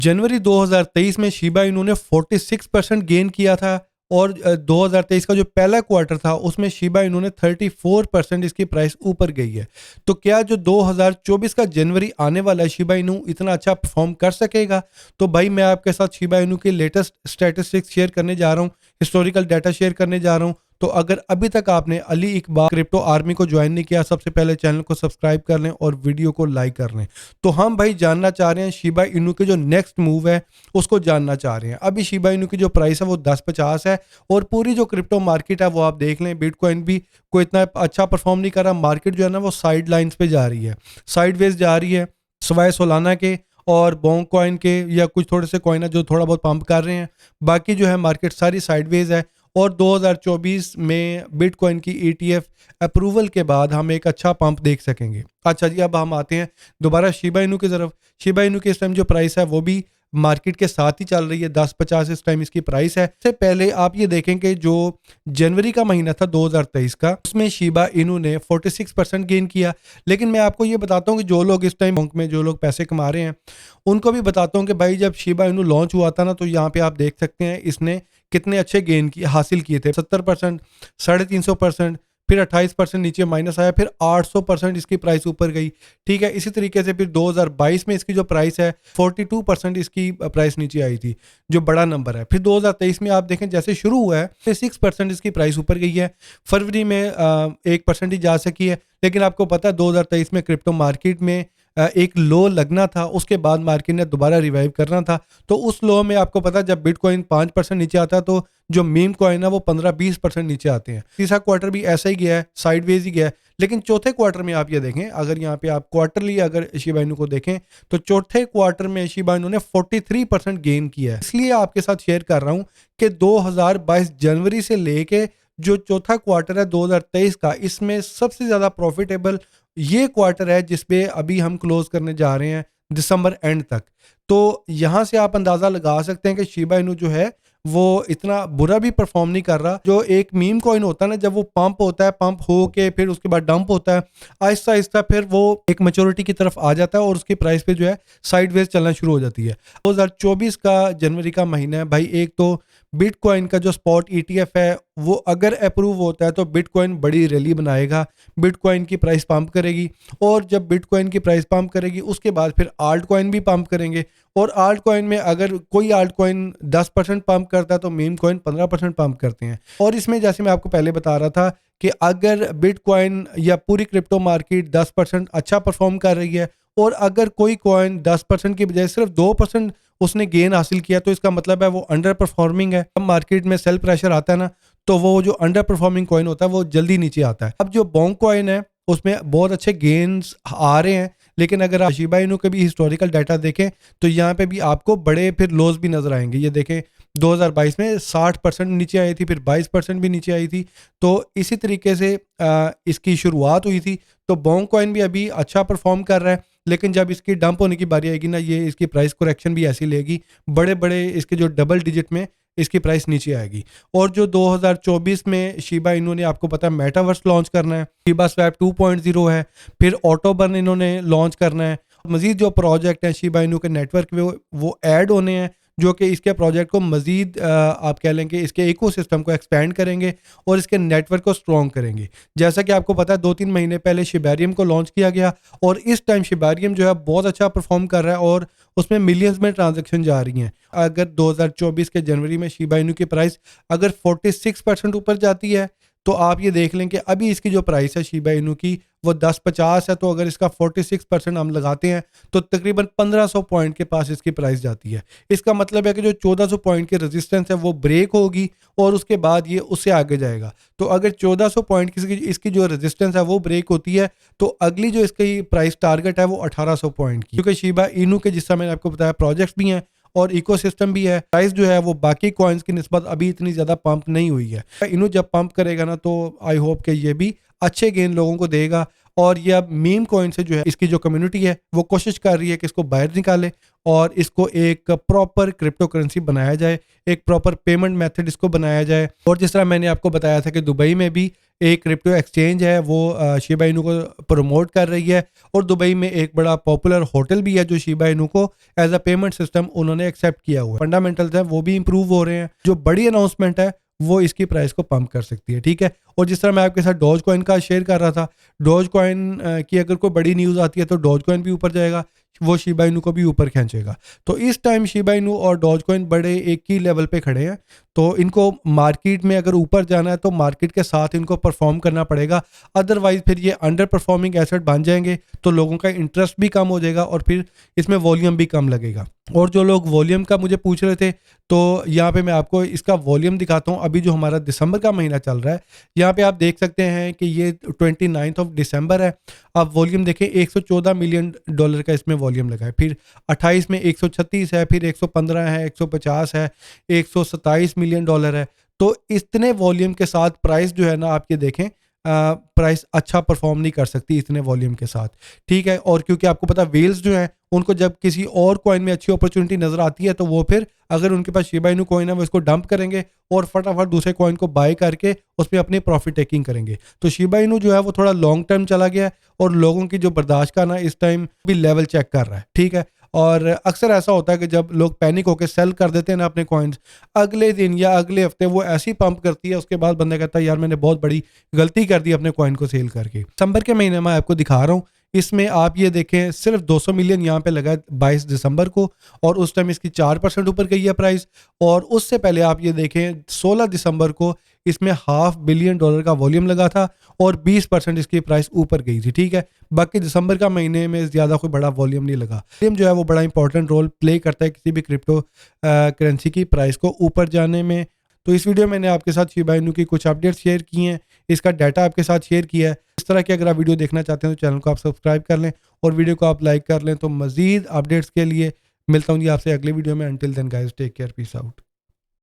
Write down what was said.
जनवरी 2023 में Shiba Inu ने 46% gain किया था और 2023 का जो पहला क्वार्टर था उसमें शिबा इनू ने 34% इसकी प्राइस ऊपर गई है। तो क्या जो 2024 का जनवरी आने वाला है शिबा इनू इतना अच्छा परफॉर्म कर सकेगा? तो भाई मैं आपके साथ शिबा इनू के लेटेस्ट स्टैटिस्टिक्स शेयर करने जा रहा हूँ, हिस्टोरिकल डाटा शेयर करने जा रहा हूँ। तो अगर अभी तक आपने अली इकबाल क्रिप्टो आर्मी को ज्वाइन नहीं किया, सबसे पहले चैनल को सब्सक्राइब कर लें और वीडियो को लाइक कर लें। तो हम भाई जानना चाह रहे हैं शिबा इनू के जो नेक्स्ट मूव है उसको जानना चाह रहे हैं। अभी शिबा इनू की जो प्राइस है वो 10.50 है और पूरी जो क्रिप्टो मार्केट है वो आप देख लें, बिटकॉइन भी कोई इतना अच्छा परफॉर्म नहीं कर रहा। मार्केट जो है ना वो साइड लाइन्स पे जा रही है, साइडवेज जा रही है, सवाए सोलाना के और बोंग कॉइन के या कुछ थोड़े से कॉइन है जो थोड़ा बहुत पंप कर रहे हैं। बाकी जो है मार्केट सारी साइडवेज है और 2024 में बिटकॉइन की ETF अप्रूवल के बाद हम एक अच्छा पंप देख सकेंगे। अच्छा जी, अब हम आते हैं दोबारा शिबा इनू की तरफ। शिबा इनू की इस टाइम जो प्राइस है वो भी मार्केट के साथ ही चल रही है, 10.50 इस टाइम इसकी प्राइस है। इससे पहले आप ये देखें कि जो जनवरी का महीना था 2023 का, उसमें शिबा इनू ने 46% गेन किया। लेकिन मैं आपको ये बताता हूँ कि जो लोग इस टाइम बैंक में जो लोग पैसे कमा रहे हैं उनको भी बताता हूँ कि भाई जब शिबा इनू लॉन्च हुआ था ना, तो यहाँ पे आप देख सकते हैं इसने कितने अच्छे गेन हासिल किए थे। 70%, 350%, फिर 28% नीचे माइनस आया, फिर 800% इसकी प्राइस ऊपर गई। ठीक है, इसी तरीके से फिर 2022 में इसकी जो प्राइस है 42% इसकी प्राइस नीचे आई थी, जो बड़ा नंबर है। फिर 2023 में आप देखें जैसे शुरू हुआ है 6% इसकी प्राइस ऊपर गई है। फरवरी में 1% ही जा सकी है। लेकिन आपको पता है 2023 में क्रिप्टो मार्केट में एक लो लगना था, उसके बाद मार्केट ने दोबारा रिवाइव करना था। तो उस लो में आपको पता है जब बिटकॉइन 5% नीचे आता है तो जो मीम कॉइन है वो 15-20% नीचे आते हैं। तीसरा क्वार्टर भी ऐसा ही गया है, साइडवेज ही गया है। लेकिन चौथे क्वार्टर में आप ये देखें, अगर यहाँ पे आप क्वार्टरली अगर शिबा इनू को देखें तो चौथे क्वार्टर में शिबा इनू ने 43% गेन किया है। इसलिए आपके साथ शेयर कर रहा हूँ कि 2022 जनवरी से लेके जो चौथा क्वार्टर है 2023 का, इसमें सबसे ज्यादा प्रॉफिटेबल ये क्वार्टर है जिसपे अभी हम क्लोज करने जा रहे हैं दिसंबर एंड तक। तो यहां से आप अंदाजा लगा सकते हैं कि शिबा इनू जो है वो इतना बुरा भी परफॉर्म नहीं कर रहा। जो एक मीम कॉइन होता है ना, जब वो पंप होता है, पंप हो के फिर उसके बाद डंप होता है, आहिस्ता आहिस्ता फिर वो एक मैच्योरिटी की तरफ आ जाता है और उसकी प्राइस पे जो है साइडवेज चलना शुरू हो जाती है। 2024 का जनवरी का महीना है भाई। एक तो बिटकॉइन का जो स्पॉट ETF है वो अगर अप्रूव होता है तो बिटकॉइन बड़ी रैली बनाएगा, बिटकॉइन की प्राइस पंप करेगी और जब बिटकॉइन की प्राइस पंप करेगी उसके बाद फिर आल्ट कॉइन भी पंप करेंगे। और आल्ट कॉइन में अगर कोई आल्ट कॉइन 10% पंप करता है तो मीम कॉइन 15% पंप करते हैं। और इसमें जैसे मैं आपको पहले बता रहा था कि अगर बिटकॉइन या पूरी क्रिप्टो मार्केट 10% अच्छा परफॉर्म कर रही है और अगर कोई कॉइन 10% की बजाय सिर्फ 2% उसने गेन हासिल किया तो इसका मतलब है वो अंडर परफॉर्मिंग है। अब मार्केट में सेल प्रेशर आता है ना, तो वो जो अंडर परफॉर्मिंग कॉइन होता है वो जल्दी नीचे आता है। अब जो बोंग कॉइन है उसमें बहुत अच्छे गेन्स आ रहे हैं, लेकिन अगर आप शिबा इनू के भी हिस्टोरिकल डाटा देखें तो यहाँ पे भी आपको बड़े फिर लॉस भी नजर आएंगे। ये देखें 2022 में 60% नीचे आई थी, फिर 22% भी नीचे आई थी। तो इसी तरीके से इसकी शुरुआत हुई थी। तो बोंग कॉइन भी अभी अच्छा परफॉर्म कर रहा है, लेकिन जब इसकी डंप होने की बारी आएगी ना, ये इसकी प्राइस करेक्शन भी ऐसी लेगी, बड़े बड़े इसके जो डबल डिजिट में इसकी प्राइस नीचे आएगी। और जो 2024 में शिबा इनू ने आपको पता है मेटावर्स लॉन्च करना है, शिबा स्वैप 2.0 है, फिर ऑटोबर्न इन्होंने लॉन्च करना है। मजीद जो प्रोजेक्ट है शिबा इनू के नेटवर्क में वो ऐड होने हैं जो कि इसके प्रोजेक्ट को मजीद आप कह लें कि इसके इकोसिस्टम को एक्सपेंड करेंगे और इसके नेटवर्क को स्ट्रॉन्ग करेंगे। जैसा कि आपको पता है 2-3 महीने पहले शिबेरियम को लॉन्च किया गया और इस टाइम शिबेरियम जो है बहुत अच्छा परफॉर्म कर रहा है और उसमें मिलियंस में ट्रांजैक्शन जा रही हैं। अगर 2024 के जनवरी में शिबा इनू की प्राइस अगर 46% ऊपर जाती है तो आप ये देख लें कि अभी इसकी जो प्राइस है शिबा इनू की वो 10.50 है। तो अगर इसका 46% हम लगाते हैं तो तकरीबन 1500 पॉइंट के पास इसकी प्राइस जाती है। इसका मतलब है कि जो 1400 पॉइंट की रेजिस्टेंस है वो ब्रेक होगी और उसके बाद ये उससे आगे जाएगा। तो अगर 1400 पॉइंट की इसकी जो रेजिस्टेंस है वो ब्रेक होती है तो अगली जो इसकी प्राइस टारगेट है वो 1800 पॉइंट की। क्योंकि शिबा इनू के जिस मैंने आपको बताया प्रोजेक्ट्स भी हैं और इकोसिस्टम भी है, प्राइस जो है वो बाकी कॉइन्स की निस्बत अभी इतनी ज़्यादा पंप नहीं हुई है। इनू जब पंप करेगा ना तो आई होप कि ये भी अच्छे गेन लोगों को देगा। और ये अब मीम कॉइन से जो है इसकी जो कम्युनिटी है वो कोशिश कर रही है कि इसको बाहर निकाले और इसको एक प्रॉपर क्रिप्टो करेंसी बनाया जाए, एक प्रॉपर पेमेंट मेथड इसको बनाया जाए। और जिस तरह मैंने आपको बताया था कि दुबई में भी एक क्रिप्टो एक्सचेंज है वो शिबा इनू को प्रमोट कर रही है, और दुबई में एक बड़ा पॉपुलर होटल भी है जो शिबा इनू को एज अ पेमेंट सिस्टम उन्होंने एक्सेप्ट किया हुआ है। फंडामेंटल्स हैं वो भी इंप्रूव हो रहे हैं। जो बड़ी अनाउंसमेंट है वो इसकी प्राइस को पंप कर सकती है, ठीक है। और जिस तरह मैं आपके साथ डॉज कॉइन का शेयर कर रहा था, डॉज कॉइन की अगर कोई बड़ी न्यूज़ आती है तो डॉज कॉइन भी ऊपर जाएगा, वो शिबा इनू को भी ऊपर खींचेगा। तो इस टाइम शिबा इनू और डॉज कॉइन बड़े एक ही लेवल पे खड़े हैं, तो इनको मार्केट में अगर ऊपर जाना है तो मार्केट के साथ इनको परफॉर्म करना पड़ेगा, अदरवाइज फिर ये अंडर परफॉर्मिंग एसेट बन जाएंगे, तो लोगों का इंटरेस्ट भी कम हो जाएगा और फिर इसमें वॉल्यूम भी कम लगेगा। और जो लोग वॉल्यूम का मुझे पूछ रहे थे, तो यहाँ पे मैं आपको इसका वॉल्यूम दिखाता हूँ। अभी जो हमारा दिसंबर का महीना चल रहा है, यहाँ पे आप देख सकते हैं कि ये 29 ऑफ दिसंबर है। आप वॉल्यूम देखें, $114 मिलियन का इसमें वॉल्यूम लगा है। फिर 28 में 136 है, फिर 115 है, 150 है, $127 मिलियन है। तो इतने वॉल्यूम के साथ प्राइस जो है ना, आप ये देखें, प्राइस अच्छा परफॉर्म नहीं कर सकती इतने वॉल्यूम के साथ, ठीक है। और क्योंकि आपको पता वेल्स जो हैं उनको जब किसी और कॉइन में अच्छी अपॉर्चुनिटी नजर आती है, तो वो फिर अगर उनके पास शिबा इनू कॉइन है वो इसको डंप करेंगे और फटाफट दूसरे कॉइन को बाय करके उसमें अपनी प्रॉफिट टेकिंग करेंगे। तो शिबा इनू जो है वो थोड़ा लॉन्ग टर्म चला गया है और लोगों की जो बर्दाश्त का ना इस टाइम भी लेवल चेक कर रहा है, ठीक है। और अक्सर ऐसा होता है कि जब लोग पैनिक होकर सेल कर देते हैं ना अपने कॉइन्स, अगले दिन या अगले हफ्ते वो ऐसी पंप करती है, उसके बाद बंदा कहता है यार मैंने बहुत बड़ी गलती कर दी अपने कॉइन को सेल करके। दिसंबर के महीने में आपको दिखा रहा हूँ, इसमें आप ये देखें सिर्फ 200 मिलियन यहाँ पे लगा है 22 दिसंबर को, और उस टाइम इसकी 4% ऊपर गई है प्राइस। और उससे पहले आप ये देखें 16 दिसंबर को इसमें $500 मिलियन का वॉल्यूम लगा था और 20% इसकी प्राइस ऊपर गई थी, ठीक है। बाकी दिसंबर का महीने में ज़्यादा कोई बड़ा वॉल्यूम नहीं लगा। वॉल्यूम जो है वो बड़ा इंपॉर्टेंट रोल प्ले करता है किसी भी क्रिप्टो करेंसी की प्राइस को ऊपर जाने में। तो इस वीडियो में मैंने आपके साथ शिबा इनू की कुछ अपडेट्स शेयर की हैं, इसका डाटा आपके साथ शेयर किया है। इस तरह की अगर आप वीडियो देखना चाहते हैं तो चैनल को आप सब्सक्राइब कर लें और वीडियो को आप लाइक कर लें। तो मज़ीद अपडेट्स के लिए मिलता हूँ जी आपसे अगले वीडियो में। Until then guys, take care, peace out.